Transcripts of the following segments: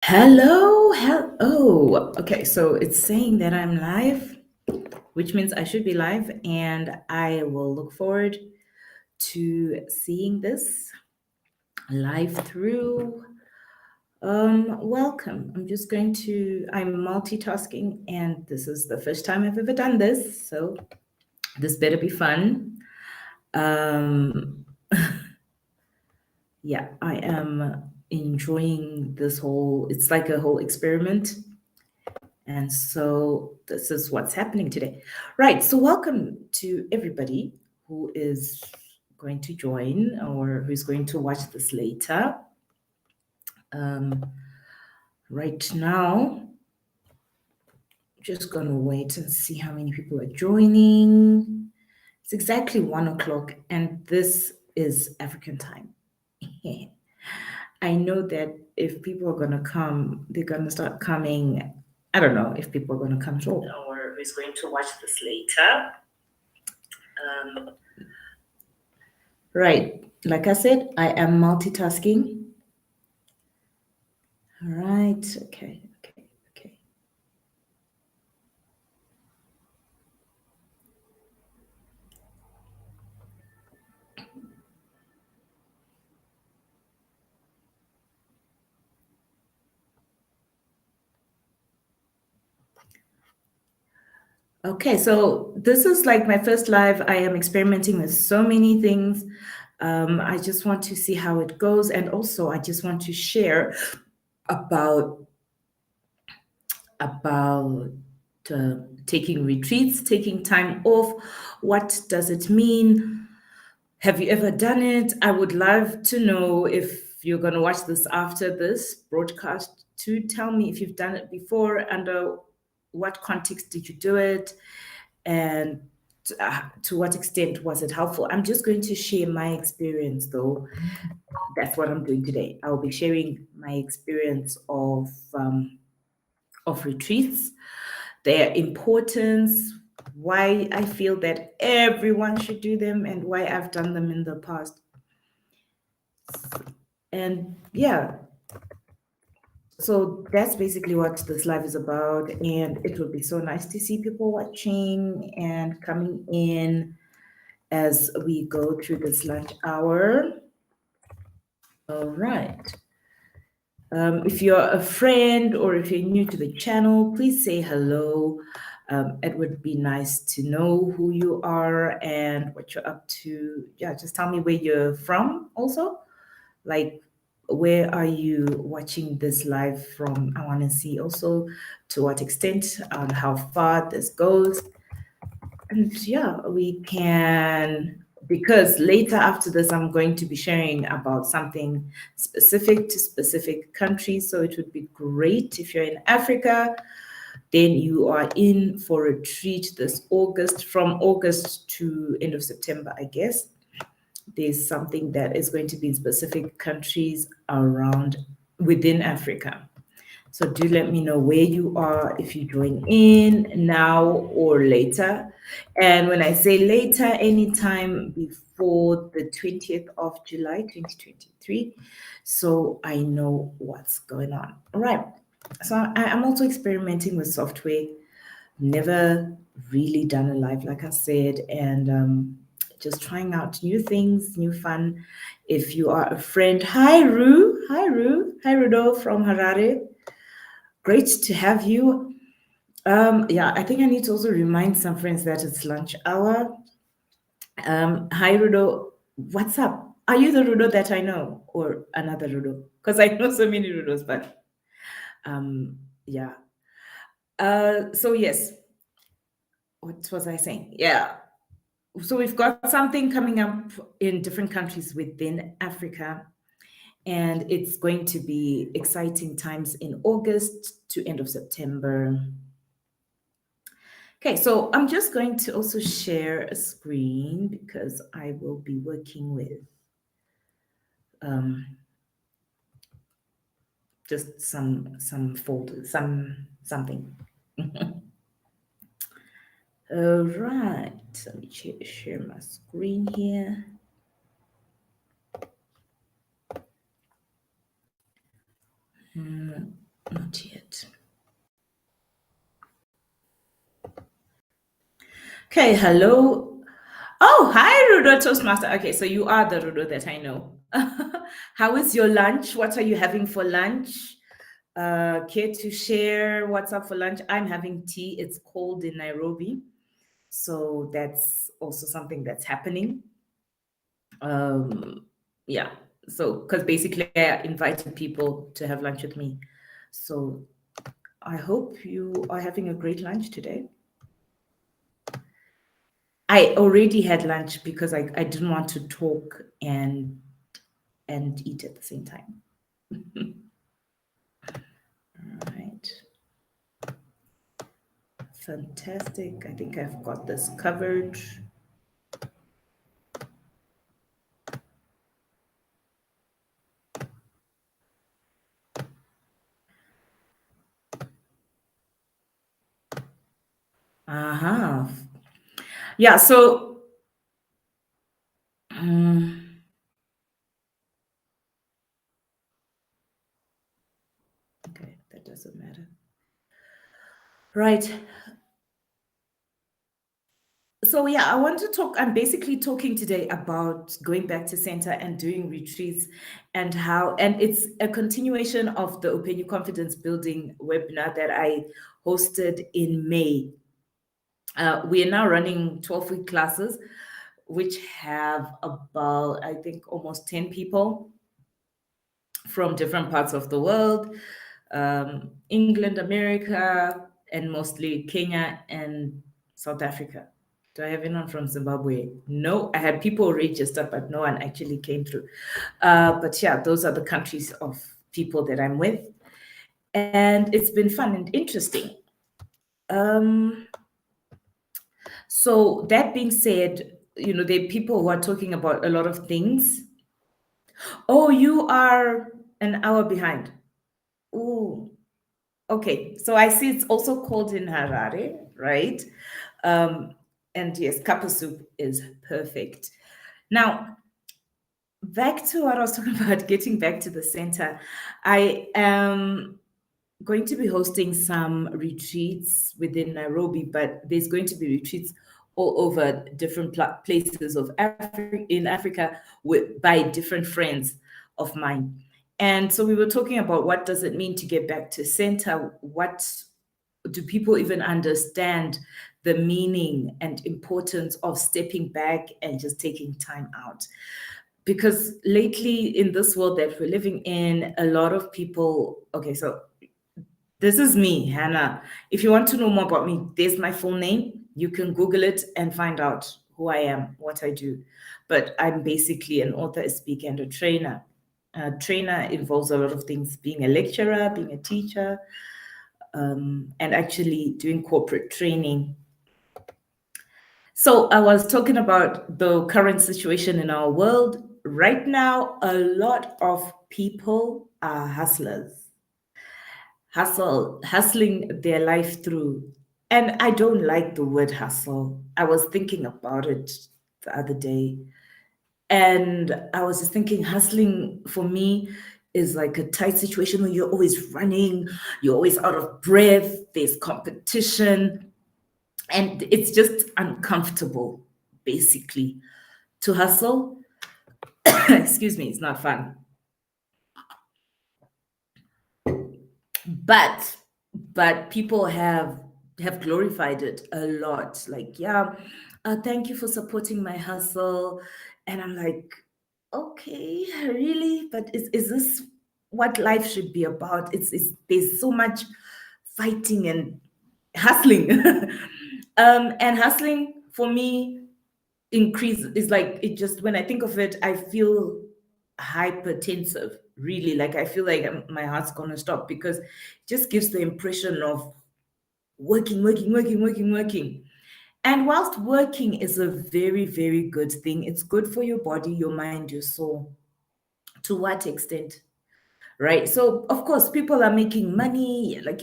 Hello. Okay, so it's saying that I'm live, which means I should be live, and I will look forward to seeing this live through. Welcome. I'm multitasking, and this is the first time I've ever done this, so this better be fun. Um, yeah, I am enjoying this it's like a whole experiment. And so this is what's happening today. Right. So welcome to everybody who is going to join or who's going to watch this later. Um, right now, just going to wait and see how many people are joining. It's exactly 1 o'clock, and this is African time. I know that if people are going to come, they're going to start coming. I don't know if people are going to come at all or who's going to watch this later. Right. Like I said, I am multitasking. All right. Okay. Okay, so this is like my first live. I am experimenting with so many things. I just want to see how it goes. And also, I just want to share about about taking retreats, taking time off. What does it mean? Have you ever done it? I would love to know if you're going to watch this after this broadcast to tell me if you've done it before, under what context did you do it, and to what extent was it helpful. I'm just going to share my experience, though. That's what I'm doing today. I'll be sharing my experience of retreats, their importance, why I feel that everyone should do them, and why I've done them in the past. And yeah, so that's basically what this live is about. And it would be so nice to see people watching and coming in as we go through this lunch hour. All right. If you're a friend or if you're new to the channel, please say hello. It would be nice to know who you are and what you're up to. Yeah, just tell me where you're from also. Like, where are you watching this live from? I want to see also to what extent, how far this goes. And yeah, we can, because later after this, I'm going to be sharing about something specific to specific countries. So it would be great if you're in Africa, then you are in for a treat this August, from August to end of September, I guess. There's something that is going to be in specific countries around within Africa. So do let me know where you are, if you join in now or later. And when I say later, anytime before the 20th of July, 2023, so I know what's going on. All right. So I'm also experimenting with software. Never really done a live, like I said, and just trying out new things, new fun. If you are a friend, hi Ru, hi Rudo from Harare. Great to have you. Yeah, I think I need to also remind some friends that it's lunch hour. Hi, Rudo. What's up? Are you the Rudo that I know or another Rudo? Because I know so many Rudos, but yeah. So, yes, what was I saying? Yeah. So, we've got something coming up in different countries within Africa, and it's going to be exciting times in August to end of September. Okay, so I'm just going to also share a screen because I will be working with just some folders, something. All right, let me share my screen here. Okay, hello. Oh, hi, Rudo Toastmaster. Okay, so you are the Rudo that I know. How is your lunch? What are you having for lunch? Care to share what's up for lunch? I'm having tea. It's cold in Nairobi. So that's also something that's happening. Um, yeah. So, because basically I invited people to have lunch with me. So I hope you are having a great lunch today. I already had lunch because I didn't want to talk and eat at the same time. All right. Fantastic. I think I've got this covered. Uh-huh. Yeah, so um, okay, that doesn't matter. Right. So yeah, I want to talk. I'm basically talking today about going back to center and doing retreats and how, and it's a continuation of the Open Your Confidence Building webinar that I hosted in May. We are now running 12-week classes, which have about, I think, almost 10 people from different parts of the world, England, America, and mostly Kenya and South Africa. Do I have anyone from Zimbabwe? No, I had people registered, but no one actually came through. But yeah, those are the countries of people that I'm with. And it's been fun and interesting. Um, so, that being said, there are people who are talking about a lot of things. Oh, you are an hour behind. Oh, okay. So I see it's also called in Harare, right? Um, and yes, kappa soup is perfect. Now, back to what I was talking about, getting back to the center. I am going to be hosting some retreats within Nairobi, but there's going to be retreats all over different places of in Africa by different friends of mine. And so we were talking about what does it mean to get back to center? What do people even understand the meaning and importance of stepping back and just taking time out? Because lately in this world that we're living in, a lot of people, okay, so this is me, Hannah. If you want to know more about me, there's my full name. You can Google it and find out who I am, what I do. But I'm basically an author, a speaker, and a trainer. A trainer involves a lot of things, being a lecturer, being a teacher, and actually doing corporate training. So I was talking about the current situation in our world. Right now, a lot of people are hustling their life through. And I don't like the word hustle. I was thinking about it the other day. And I was just thinking, hustling for me is like a tight situation where you're always running, you're always out of breath, there's competition, and it's just uncomfortable, basically. To hustle, excuse me, it's not fun. but but people have glorified it a lot, like, yeah, thank you for supporting my hustle. And I'm like, okay, really? But is this what life should be about? It's there's so much fighting and hustling. And hustling for me increase is like, it just, when I think of it, I feel hypertensive, really. Like, I feel like my heart's gonna stop, because it just gives the impression of working. And whilst working is a very, very good thing, it's good for your body, your mind, your soul. To what extent? Right? So of course people are making money, like,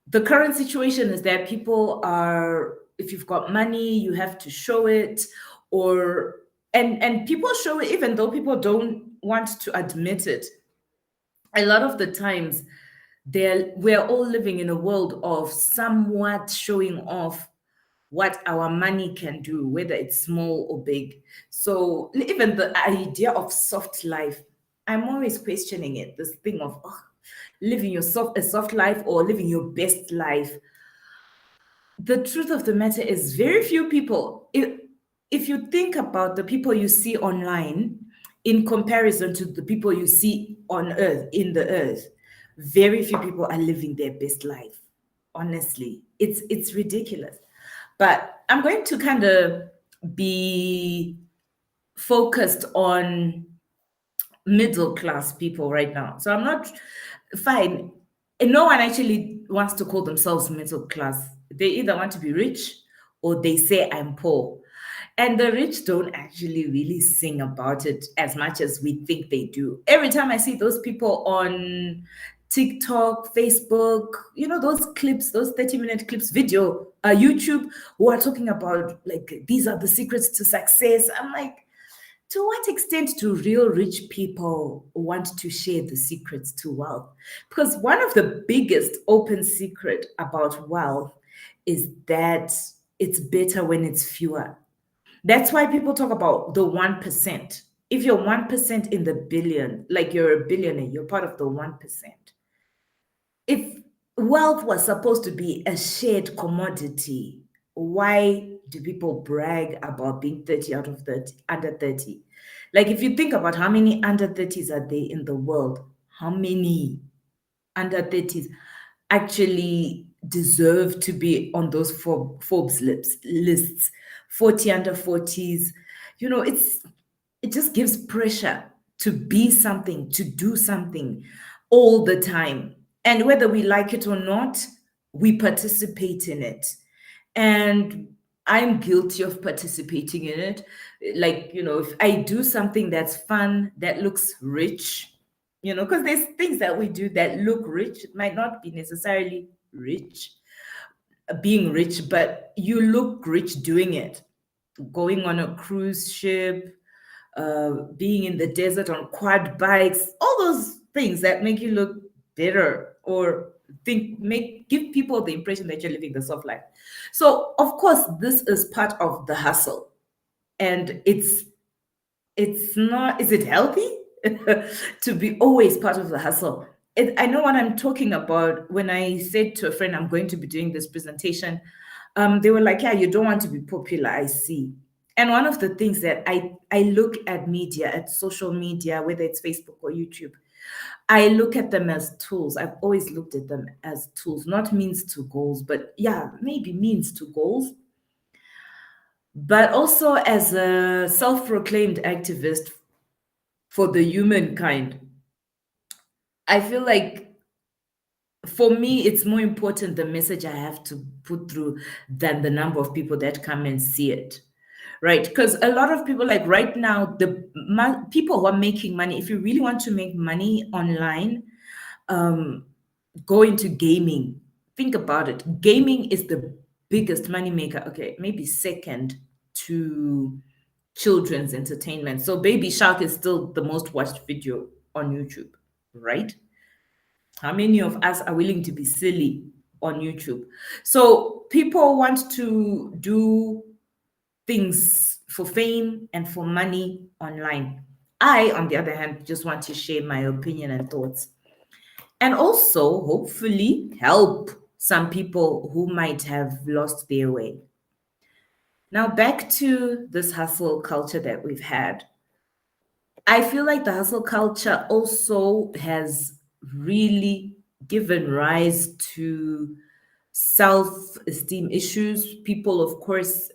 the current situation is that people are, if you've got money, you have to show it. Or and people show it even though people don't want to admit it. A lot of the times, we're all living in a world of somewhat showing off what our money can do, whether it's small or big. So even the idea of soft life, I'm always questioning it. This thing of living a soft life or living your best life. The truth of the matter is, very few people. If you think about the people you see online in comparison to the people you see on earth, in the earth, very few people are living their best life. Honestly, it's ridiculous. But I'm going to kind of be focused on middle class people right now. So I'm not fine. And no one actually wants to call themselves middle class. They either want to be rich or they say I'm poor. And the rich don't actually really sing about it as much as we think they do. Every time I see those people on TikTok, Facebook, those clips, those 30-minute clips, video, YouTube, who are talking about like these are the secrets to success. I'm like, to what extent do real rich people want to share the secrets to wealth? Because one of the biggest open secret about wealth is that it's better when it's fewer. That's why people talk about the 1%. If you're 1% in the billion, like you're a billionaire, you're part of the 1%. If wealth was supposed to be a shared commodity, why do people brag about being 30 out of 30, under 30? Like, if you think about how many under 30s are there in the world, how many under 30s actually deserve to be on those Forbes lists? 40 under 40s, it just gives pressure to be something, to do something all the time. And whether we like it or not, we participate in it. And I'm guilty of participating in it. Like, if I do something that's fun, that looks rich, because there's things that we do that look rich. It might not be necessarily rich, being rich, but you look rich doing it. Going on a cruise ship, being in the desert on quad bikes, all those things that make you look better or give people the impression that you're living the soft life. So of course, this is part of the hustle, and it's not. Is it healthy to be always part of the hustle? I know what I'm talking about when I said to a friend, I'm going to be doing this presentation. They were like, yeah, you don't want to be popular, I see. And one of the things that I look at media, at social media, whether it's Facebook or YouTube, I look at them as tools. I've always looked at them as tools, not means to goals, but yeah, maybe means to goals. But also as a self-proclaimed activist for the humankind, I feel like for me, it's more important the message I have to put through than the number of people that come and see it. Right? Because a lot of people, like right now, people who are making money, if you really want to make money online, go into gaming. Think about it. Gaming is the biggest money maker. Okay, maybe second to children's entertainment. So Baby Shark is still the most watched video on YouTube, right? How many of us are willing to be silly on YouTube? So people want to do things for fame and for money online. I, on the other hand, just want to share my opinion and thoughts. And also, hopefully, help some people who might have lost their way. Now, back to this hustle culture that we've had. I feel like the hustle culture also has really given rise to self-esteem issues. People, of course,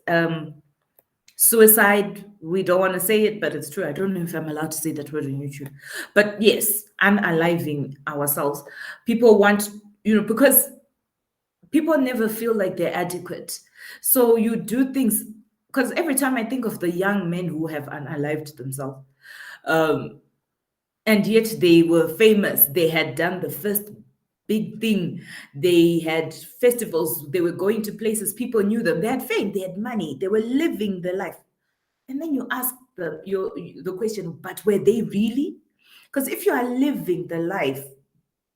suicide, we don't want to say it, but it's true. I don't know if I'm allowed to say that word on YouTube. But yes, unaliving ourselves. People want, because people never feel like they're adequate. So you do things, because every time I think of the young men who have unalived themselves, and yet they were famous. They had done the first big thing. They had festivals. They were going to places. People knew them. They had fame. They had money. They were living their life. And then you ask the question, but were they really? Because if you are living the life,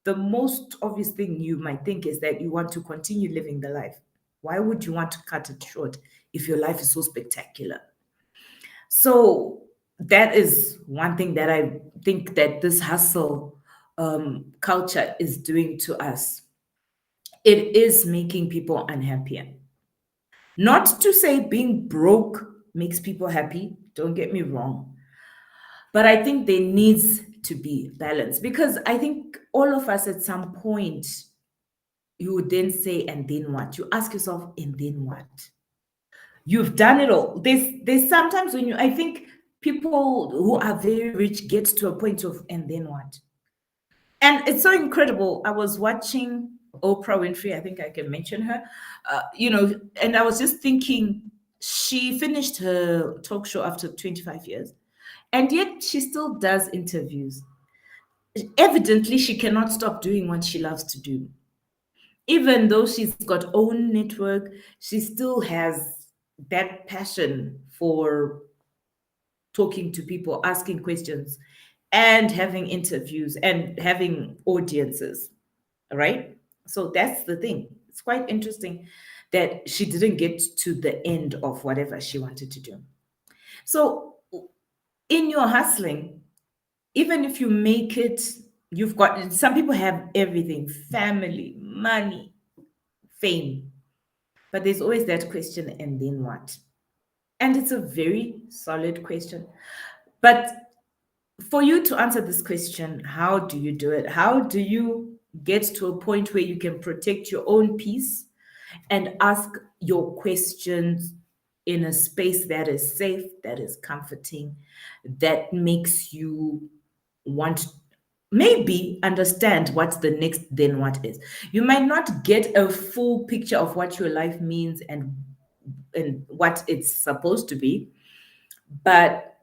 the most obvious thing you might think is that you want to continue living the life. Why would you want to cut it short if your life is so spectacular? So that is one thing that I think that this hustle culture is doing to us. It is making people unhappier. Not to say being broke makes people happy, don't get me wrong, but I think there needs to be balance, because I think all of us at some point, you would then say, and then what? You ask yourself, and then what? You've done it all. There's sometimes when you, I think people who are very rich get to a point of, and then what? And it's so incredible. I was watching Oprah Winfrey, I think I can mention her, and I was just thinking, she finished her talk show after 25 years, and yet she still does interviews. Evidently, she cannot stop doing what she loves to do. Even though she's got own network, she still has that passion for talking to people, asking questions, and having interviews and having audiences, right? So that's the thing. It's quite interesting that she didn't get to the end of whatever she wanted to do. So in your hustling, even if you make it, you've got, some people have everything, family, money, fame, but there's always that question, and then what? And it's a very solid question. But for you to answer this question, how do you do it? How do you get to a point where you can protect your own peace and ask your questions in a space that is safe, that is comforting, that makes you want, maybe understand what's the next then what is. You might not get a full picture of what your life means and what it's supposed to be, but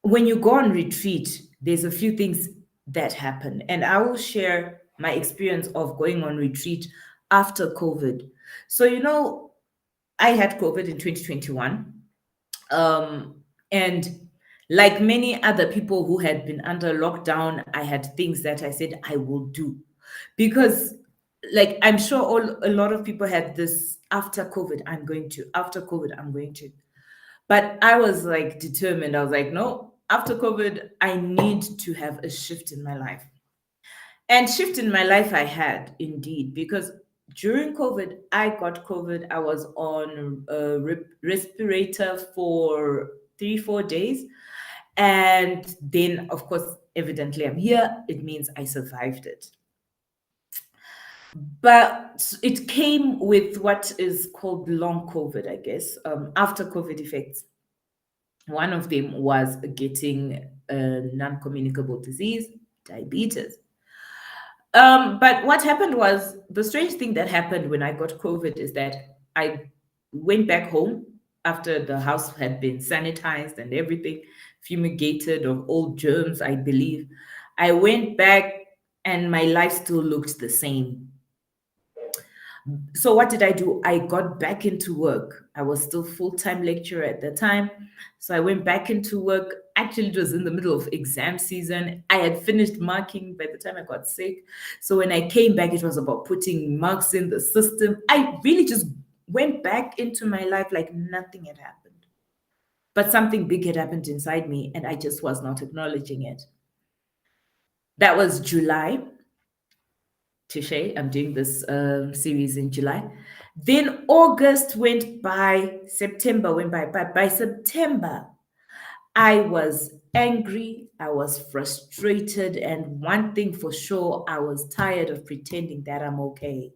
when you go on retreat, there's a few things that happen. And I will share my experience of going on retreat after COVID. So, I had COVID in 2021. And like many other people who had been under lockdown, I had things that I said I will do. Because, like, I'm sure a lot of people had this, after COVID, I'm going to, after COVID, I'm going to. But I was like determined. I was like, no, after COVID, I need to have a shift in my life. And shift in my life I had indeed, because during COVID, I got COVID. I was on a respirator for 3, 4 days. And then, of course, evidently I'm here. It means I survived it. But it came with what is called long COVID, I guess, after COVID effects. One of them was getting a non communicable disease, diabetes. But what happened was, the strange thing that happened when I got COVID is that I went back home after the house had been sanitized and everything, fumigated of all germs, I believe. I went back and my life still looked the same. So what did I do? I got back into work. I was still full-time lecturer at the time. So I went back into work. Actually, it was in the middle of exam season. I had finished marking by the time I got sick. So when I came back, it was about putting marks in the system. I really just went back into my life like nothing had happened. But something big had happened inside me, and I just was not acknowledging it. That was July. Touche. I'm doing this series in July. Then August went by, September went by. But by September, I was angry, I was frustrated, and one thing for sure, I was tired of pretending that I'm okay.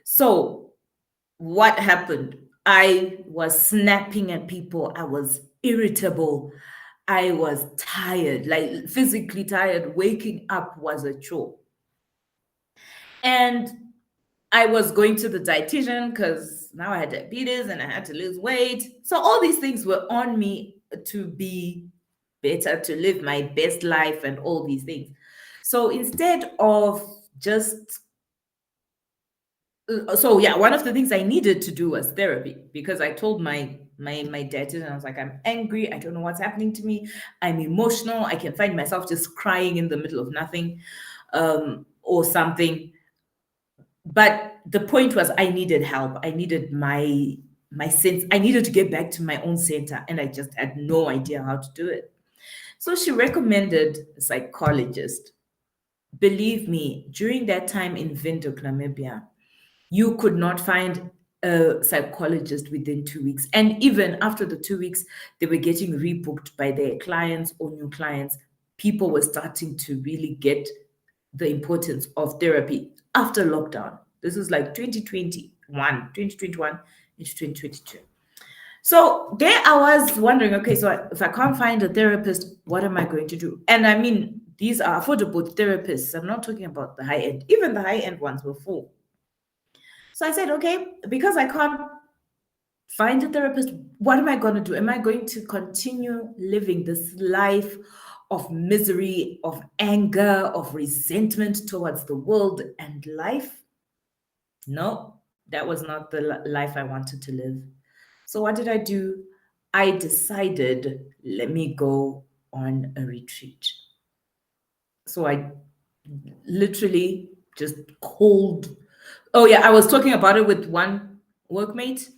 So, what happened? I was snapping at people, I was irritable, I was tired, like physically tired. Waking up was a chore. And I was going to the dietitian because now I had diabetes and I had to lose weight. So all these things were on me to be better, to live my best life, and all these things. So instead of just so yeah, one of the things I needed to do was therapy, because I told my dietitian, I was like, I'm angry, I don't know what's happening to me, I'm emotional, I can find myself just crying in the middle of nothing, or something. But the point was I needed help. I needed my sense. I needed to get back to my own center, and I just had no idea how to do it. So she recommended a psychologist. Believe me, during that time in Windhoek, Namibia, you could not find a psychologist within 2 weeks. And even after the 2 weeks, they were getting rebooked by their clients or new clients. People were starting to really get the importance of therapy after lockdown. This was like 2021 into 2022. So there I was wondering, okay, so if I can't find a therapist, what am I going to do? And I mean, these are affordable therapists. I'm not talking about the high end. Even the high end ones were full. So I said, okay, because I can't find a therapist, what am I going to do? Am I going to continue living this life of misery, of anger, of resentment towards the world and life? No, that was not the life I wanted to live. So what did I do? I decided, let me go on a retreat. So I literally just called. Oh, yeah, I was talking about it with one workmate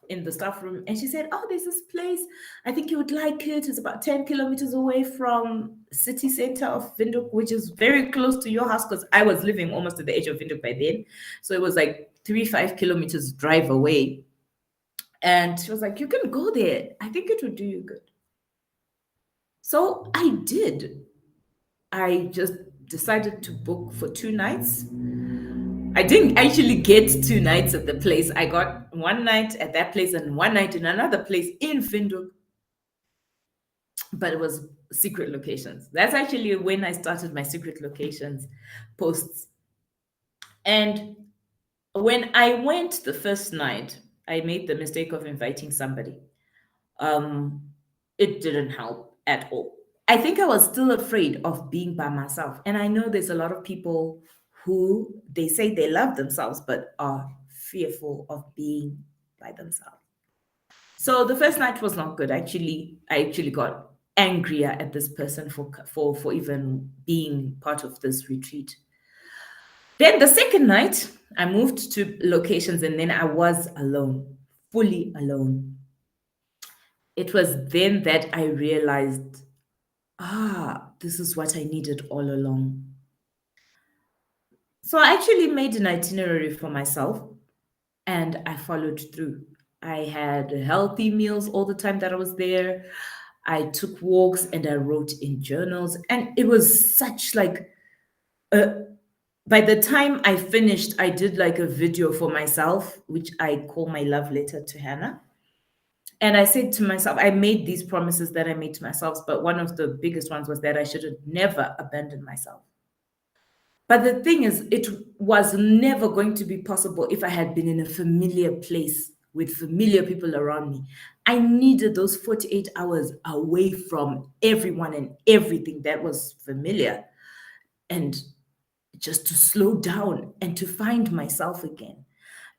in the staff room, and she said, oh, there's this place, I think you would like it. It's about 10 kilometers away from city center of Windhoek, which is very close to your house, because I was living almost at the edge of Windhoek by then. So it was like 5 kilometers drive away. And she was like, you can go there, I think it would do you good. So I did. I just decided to book for 2 nights. I didn't actually get 2 nights at the place. I got one night at that place and one night in another place in Windhoek, but it was secret locations. That's actually when I started my secret locations posts. And when I went the first night, I made the mistake of inviting somebody. Um, it didn't help at all. I think I was still afraid of being by myself. And I know there's a lot of people who they say they love themselves, but are fearful of being by themselves. So the first night was not good. I actually got angrier at this person for even being part of this retreat. Then the second night, I moved to locations and then I was alone, fully alone. It was then that I realized, this is what I needed all along. So I actually made an itinerary for myself and I followed through. I had healthy meals all the time that I was there. I took walks and I wrote in journals. And it was such like, by the time I finished, I did like a video for myself, which I call my love letter to Hannah. And I said to myself, I made these promises that I made to myself, but one of the biggest ones was that I should have never abandoned myself. But the thing is, it was never going to be possible if I had been in a familiar place with familiar people around me. I needed those 48 hours away from everyone and everything that was familiar, and just to slow down and to find myself again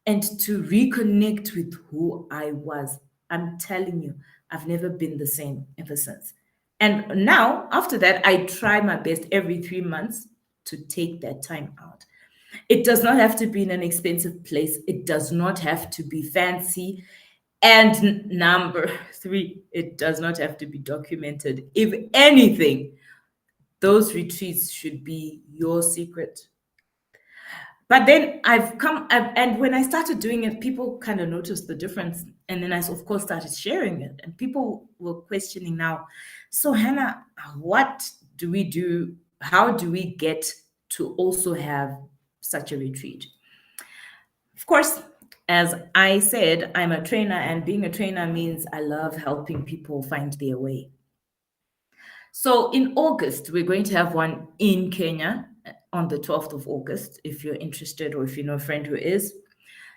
and to reconnect with who I was. I'm telling you, I've never been the same ever since. And now, after that, I try my best every 3 months to take that time out. It does not have to be in an expensive place, it does not have to be fancy. And number three, it does not have to be documented. If anything, those retreats should be your secret. But then and when I started doing it, people kind of noticed the difference. And then I, of course, started sharing it. And people were questioning now, so Hannah, what do we do? How do we get to also have such a retreat? Of course, as I said, I'm a trainer, and being a trainer means I love helping people find their way. So in August, we're going to have one in Kenya on the 12th of August, if you're interested or if you know a friend who is.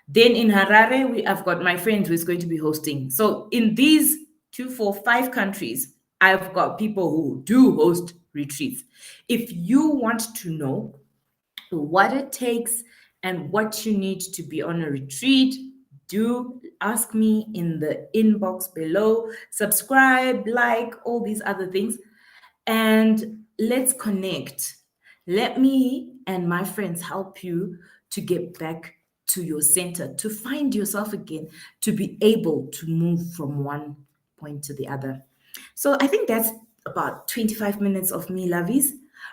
Then in Harare, I've got my friend who is going to be hosting. So in these 2, 4, 5 countries, I've got people who do host retreats. If you want to know what it takes and what you need to be on a retreat, do ask me in the inbox below. Subscribe, like, all these other things, and let's connect. Let me and my friends help you to get back to your center, to find yourself again, to be able to move from one point to the other. So I think that's about 25 minutes of me, lovies.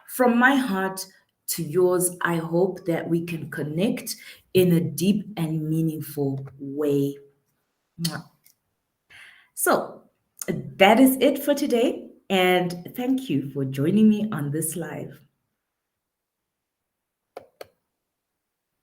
From my heart to yours, I hope that we can connect in a deep and meaningful way. Mwah. So that is it for today. And thank you for joining me on this live.